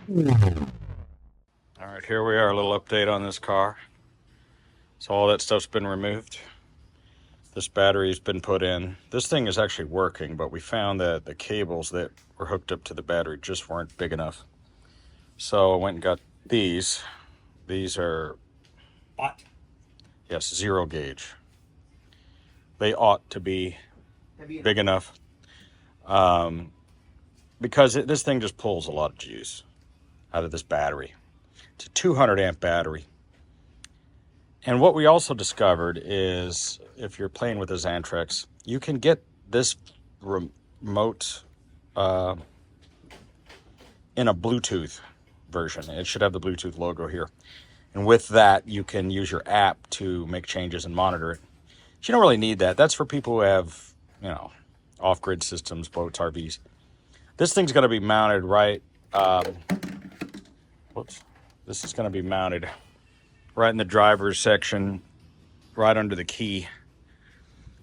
All right, here we are, a little update on this car. So all that stuff's been removed. This battery's been put in. This thing is actually working, but we found that the cables that were hooked up to the battery just weren't big enough. So I went and got these. These are, What? yes, 0 gauge. They ought to be big enough because this thing just pulls a lot of juice out of this battery. It's a 200 amp battery. And what we also discovered is if you're playing with the Xantrex, you can get this remote in a Bluetooth version. It should have the Bluetooth logo here. And with that, you can use your app to make changes and monitor it. But you don't really need that. That's for people who have, off-grid systems, boats, RVs. This thing's going to be mounted right, this is going to be mounted right in the driver's section, right under the key.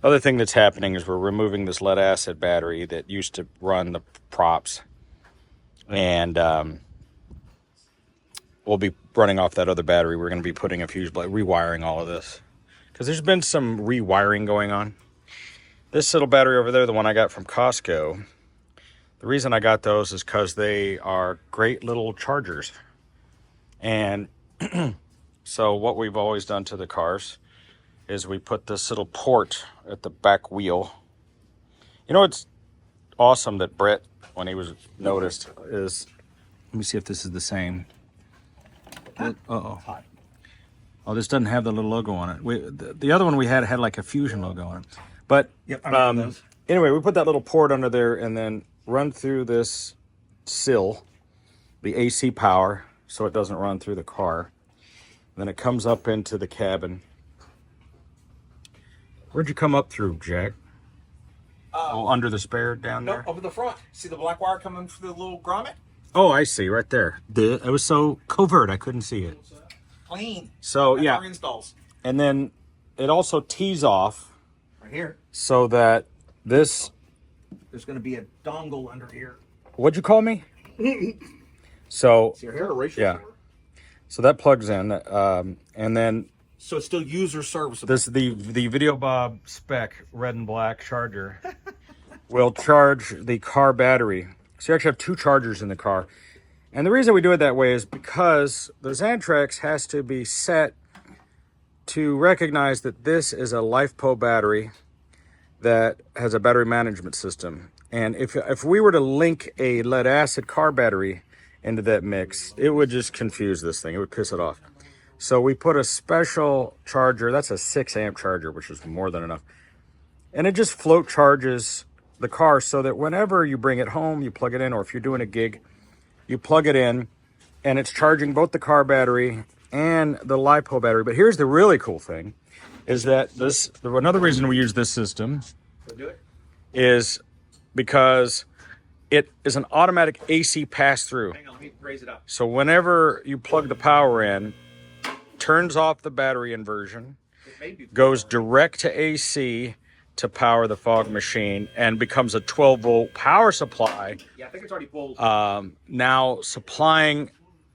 Other thing that's happening is we're removing this lead acid battery that used to run the props. And we'll be running off that other battery. We're going to be putting a fuse blade, rewiring all of this. Because there's been some rewiring going on. This little battery over there, the one I got from Costco, the reason I got those is because they are great little chargers. And so what we've always done to the cars is we put this little port at the back wheel. You know what's awesome that Brett, when he was noticed, is, let me see if this is the same. Uh-oh. Oh, this doesn't have the little logo on it. The other one we had like a Fusion logo on it. But anyway, we put that little port under there and then run through this sill, the AC power, so it doesn't run through the car. And then it comes up into the cabin. Where'd you come up through, Jack? Under the spare down there? No, over the front. See the black wire coming through the little grommet? Oh, I see, right there. It was so covert, I couldn't see it. Clean. So, yeah. Installs. And then it also tees off. Right here. So that this... There's going to be a dongle under here. What'd you call me? So, See your ratio? Yeah. So that plugs in. And then... So it's still user serviceable. This the Videobob spec red and black charger will charge the car battery. So you actually have 2 chargers in the car. And the reason we do it that way is because the Xantrex has to be set to recognize that this is a LifePo battery that has a battery management system. And if we were to link a lead acid car battery into that mix, it would just confuse this thing. It would piss it off. So we put a special charger. That's a 6 amp charger, which is more than enough. And it just float charges the car so that whenever you bring it home, you plug it in, or if you're doing a gig, you plug it in and it's charging both the car battery and the LiPo battery. But here's the really cool thing is that another reason we use this system is because it is an automatic AC pass-through. Hang on, let me raise it up. So whenever you plug the power in, turns off the battery inversion, goes direct to AC to power the fog machine, and becomes a 12-volt power supply. Yeah, I think it's already full. Now supplying,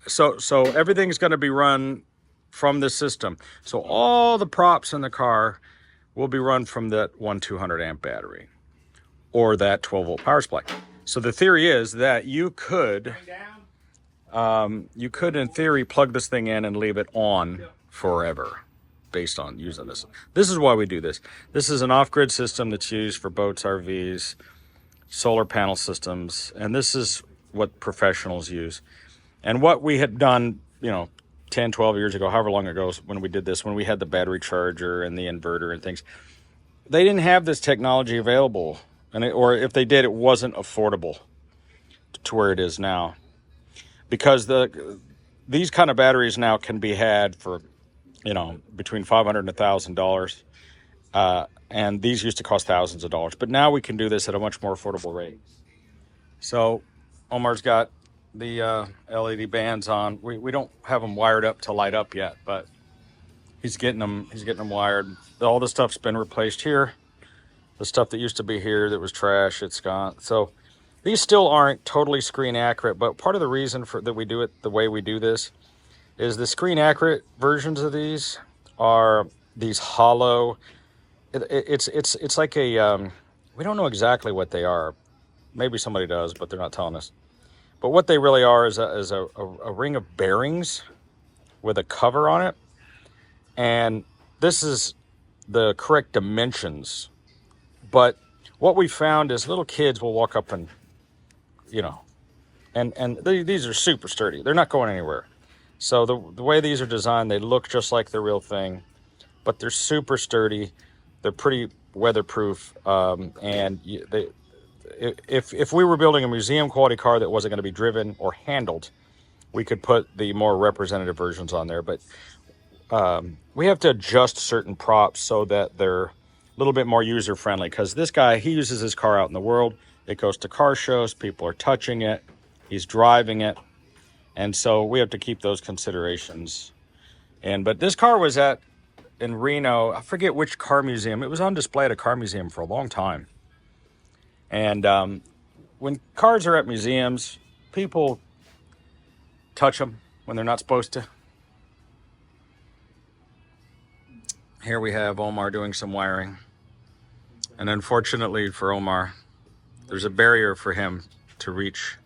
so everything's going to be run from the system. So all the props in the car will be run from that 200 amp battery or that 12-volt power supply. So the theory is that you could in theory plug this thing in and leave it on forever based on using this. This is why we do this. This is an off-grid system that's used for boats, RVs, solar panel systems, and this is what professionals use. And what we had done, 10, 12 years ago, however long ago when we did this, when we had the battery charger and the inverter and things, they didn't have this technology available. Or if they did, it wasn't affordable to where it is now. Because these kind of batteries now can be had for, between $500 and $1,000. And these used to cost thousands of dollars. But now we can do this at a much more affordable rate. So Omar's got the LED bands on. We don't have them wired up to light up yet, but he's getting them wired. All the stuff's been replaced here. The stuff that used to be here that was trash, it's gone. So These still aren't totally screen accurate, but part of the reason for that we do it the way we do this is the screen accurate versions of these are these hollow. It's like a we don't know exactly what they are. Maybe somebody does, but they're not telling us. But what they really are is a ring of bearings with a cover on it, and this is the correct dimensions. But what we found is little kids will walk up and, you know, these are super sturdy. They're not going anywhere. So the way these are designed, they look just like the real thing, but they're super sturdy. They're pretty weatherproof, if we were building a museum quality car that wasn't going to be driven or handled, we could put the more representative versions on there. But we have to adjust certain props so that they're a little bit more user friendly, because this guy, he uses his car out in the world. It goes to car shows, people are touching it, he's driving it, and so we have to keep those considerations. But this car was in Reno, I forget which car museum. It was on display at a car museum for a long time. And when cars are at museums, people touch them when they're not supposed to. Here we have Omar doing some wiring. And unfortunately for Omar, there's a barrier for him to reach.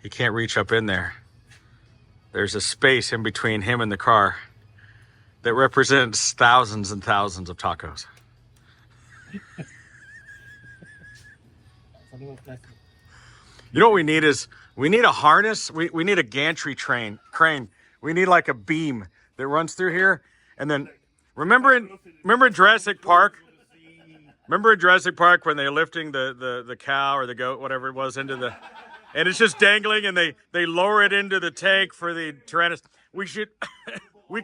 He can't reach up in there. There's a space in between him and the car that represents thousands and thousands of tacos. You know what we need is, we need a harness. We need a gantry crane. We need like a beam that runs through here. And then remember in Jurassic Park? Remember in Jurassic Park when they're lifting the cow or the goat, whatever it was, into the, and it's just dangling, and they lower it into the tank for the Tyrannosaurus. We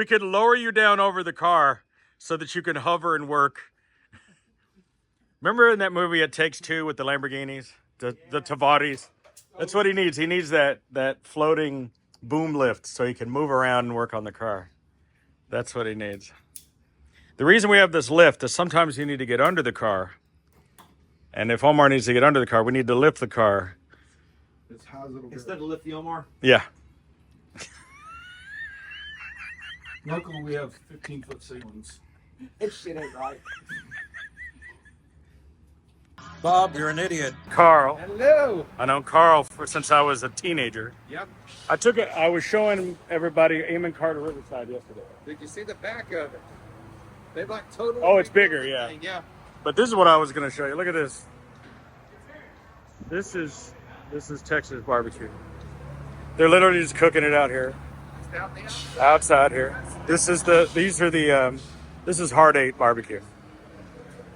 could lower you down over the car so that you can hover and work. Remember in that movie It Takes Two with the Lamborghinis, the Tavares? That's what he needs. He needs that floating boom lift so he can move around and work on the car. That's what he needs. The reason we have this lift is sometimes you need to get under the car. And if Omar needs to get under the car, we need to lift the car. Instead of lift the Omar? Yeah. Luckily, we have 15-foot ceilings. This shit ain't right. Bob, you're an idiot. Carl. Hello. I know Carl since I was a teenager. Yep. I was showing everybody Amon Carter Riverside yesterday. Did you see the back of it? They like totally. Oh, it's bigger, yeah. Yeah. But this is what I was going to show you. Look at this. This is Texas barbecue. They're literally just cooking it out here. Outside here. This is Hard 8 barbecue.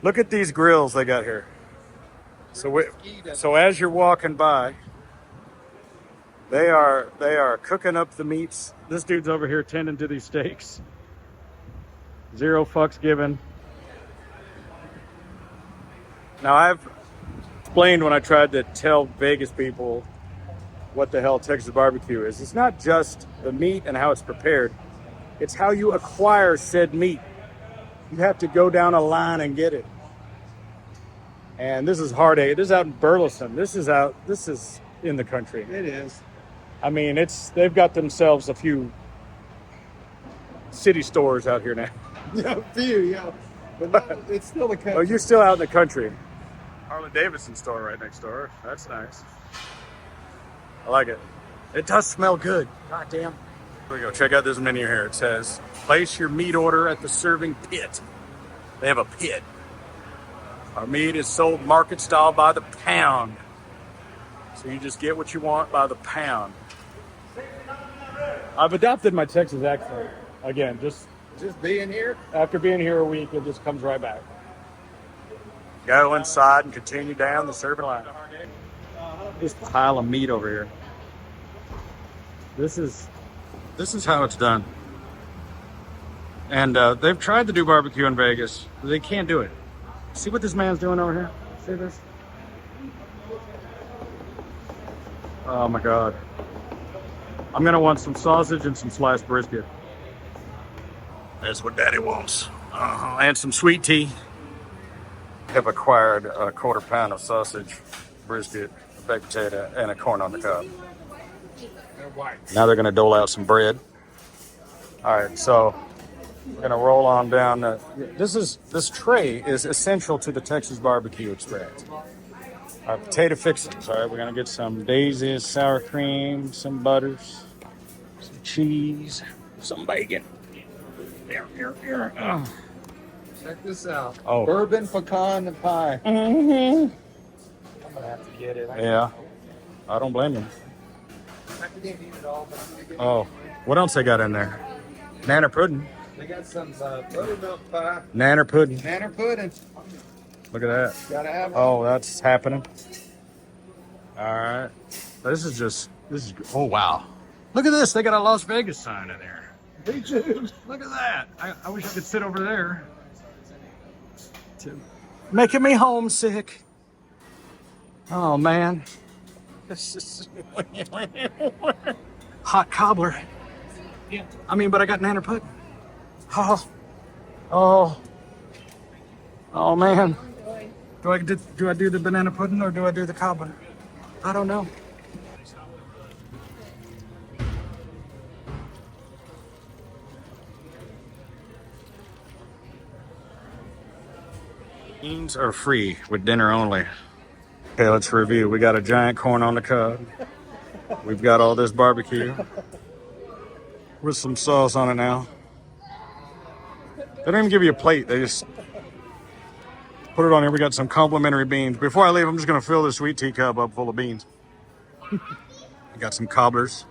Look at these grills they got here. So as you're walking by, they are cooking up the meats. This dude's over here tending to these steaks. Zero fucks given. Now I've explained when I tried to tell Vegas people what the hell Texas barbecue is. It's not just the meat and how it's prepared. It's how you acquire said meat. You have to go down a line and get it. And this is Hard 8. This is out in Burleson. This is in the country. It is. I mean, they've got themselves a few city stores out here now. Yeah, a few, yeah. But no, it's still the country. Oh, you're still out in the country. Harley Davidson store right next door. That's nice. I like it. It does smell good. God damn. Here we go. Check out this menu here. It says, place your meat order at the serving pit. They have a pit. Our meat is sold market style by the pound. So you just get what you want by the pound. I've adopted my Texas accent. Again, just being here. after being here a week, it just comes right back. Go inside and continue down the serving line. This pile of meat over here. This is how it's done. And they've tried to do barbecue in Vegas, but they can't do it. See what this man's doing over here? See this? Oh my God. I'm gonna want some sausage and some sliced brisket. That's what Daddy wants. And some sweet tea. Have acquired a quarter pound of sausage brisket, a baked potato, and a corn on the cob. And white. Now they're going to dole out some bread. All right, so we're going to roll on down. This tray is essential to the Texas barbecue experience. Our potato fixings. All right, we're going to get some daisies, sour cream, some butters, some cheese, some bacon. Here. Oh. Check this out. Oh. Bourbon pecan pie. Mm-hmm. I'm gonna have to get it. Yeah, I don't blame you. I can't eat it all, but I'm gonna get Oh, what else they got in there? Nanner pudding. They got some buttermilk pie. Nanner pudding. Nanner pudding. Look at that. Gotta have it. Oh, that's happening. All right. This is. Oh, wow. Look at this. They got a Las Vegas sign in there. Me too. Look at that. I wish I could sit over there. Making me homesick. Oh, man. This is hot cobbler. Yeah. I mean, but I got nanner pudding. Oh, man. Do I do the banana pudding or do I do the cobbler? I don't know. Beans are free with dinner only. Okay, let's review. We got a giant corn on the cob. We've got all this barbecue with some sauce on it now. They don't even give you a plate. They just put it on here. We got some complimentary beans. Before I leave, I'm just going to fill this sweet teacup up full of beans. We got some cobblers.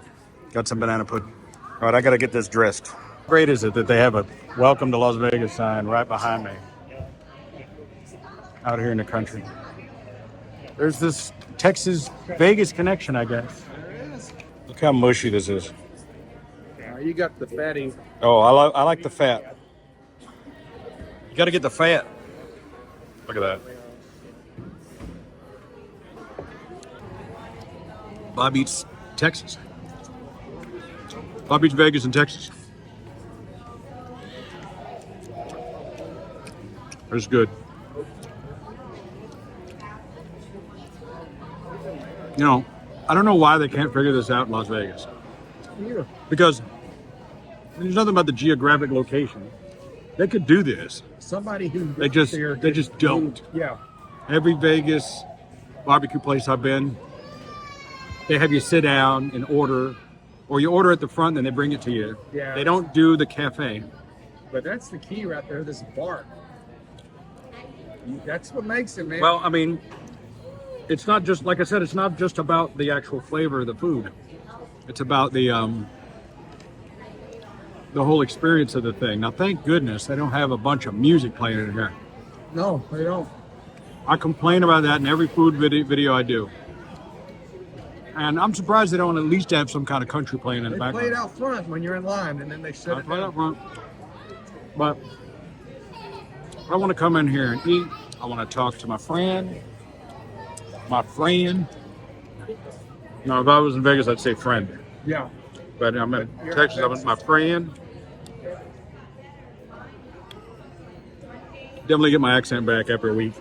Got some banana pudding. All right, I got to get this dressed. How great is it that they have a welcome to Las Vegas sign right behind me out here in the country. There's this Texas Vegas connection, I guess. There is. Look how mushy this is. You got the fatty. Oh, I like the fat. You got to get the fat. Look at that. Bob Eats Texas. Bob Eats Vegas in Texas. It's good. You know, I don't know why they can't figure this out in Las Vegas. Here. Because there's nothing about the geographic location. They could do this. Somebody who They just don't. Yeah. Every Vegas barbecue place I've been, they have you sit down and order, or you order at the front and they bring it to you. Yeah. They don't do the cafe. But that's the key right there. This bark. That's what makes it, man. Well, I mean, it's not just, like I said, it's not just about the actual flavor of the food. It's about the whole experience of the thing. Now, thank goodness they don't have a bunch of music playing in here. no, they don't. I complain about that in every food video I do. And I'm surprised they don't at least have some kind of country playing in the They play it background. out front when you're in line, and then they shut I it play down. up front. But I want to come in here and eat. I want to talk to my friend. My friend. No, if I was in Vegas, I'd say friend. Yeah. But I'm in You're Texas, in I'm with my friend. Definitely get my accent back after a week.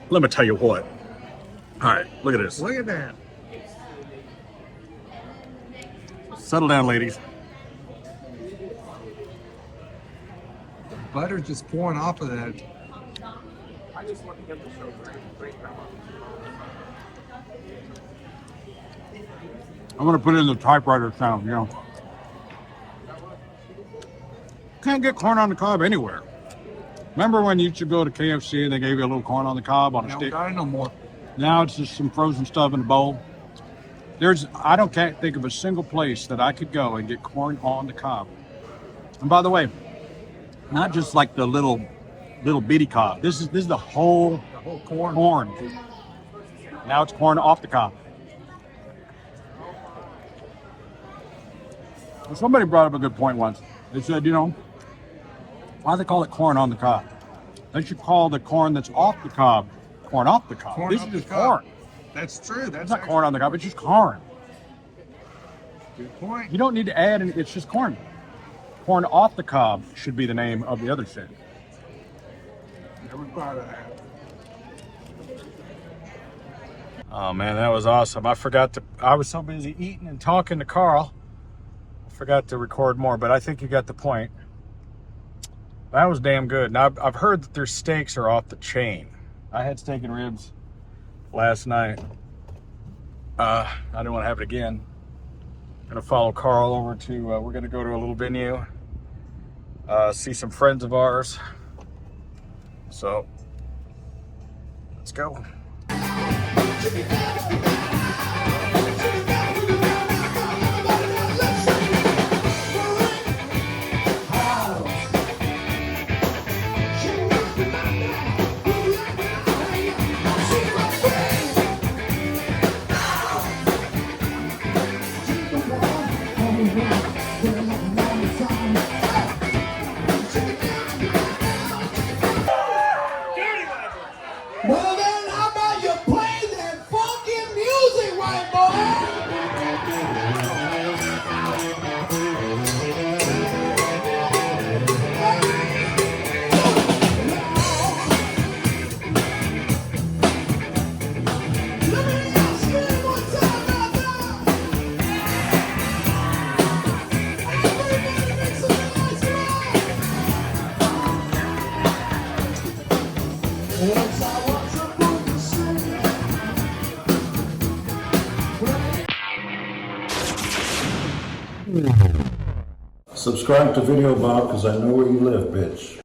Let me tell you what. All right, look at this. Look at that. Settle down, ladies. Butter's just pouring off of that. I'm gonna put it in the typewriter sound, you know. Can't get corn on the cob anywhere. Remember when you used to go to KFC and they gave you a little corn on the cob on a No, stick? got it no more. Now it's just some frozen stuff in a bowl. Can't think of a single place that I could go and get corn on the cob. And by the way, not just like the little bitty cob. This is the whole The whole corn. corn. Now it's corn off the cob. Well, somebody brought up a good point once. They said, why do they call it corn on the cob? They should call the corn that's off the cob corn off the cob. Corn This off is the just cob. corn. That's true. That's It's not corn on the cob. It's just corn. Good point. You don't need to add any. It's just corn. Corn off the cob should be the name of the other thing. Never thought of that. Oh man, that was awesome. I was so busy eating and talking to Carl, I forgot to record more, but I think you got the point. That was damn good. Now, I've heard that their steaks are off the chain. I had steak and ribs last night. I didn't want to have it again. I'm gonna follow Carl over to, we're gonna go to a little venue, see some friends of ours. So, let's go. Well then, how about you play that funky music, white boy? Let me hear you scream one time out there. Everybody make some noise, come on. Yes, I was a fool to sing. Subscribe to Videobob because I know where you live, bitch.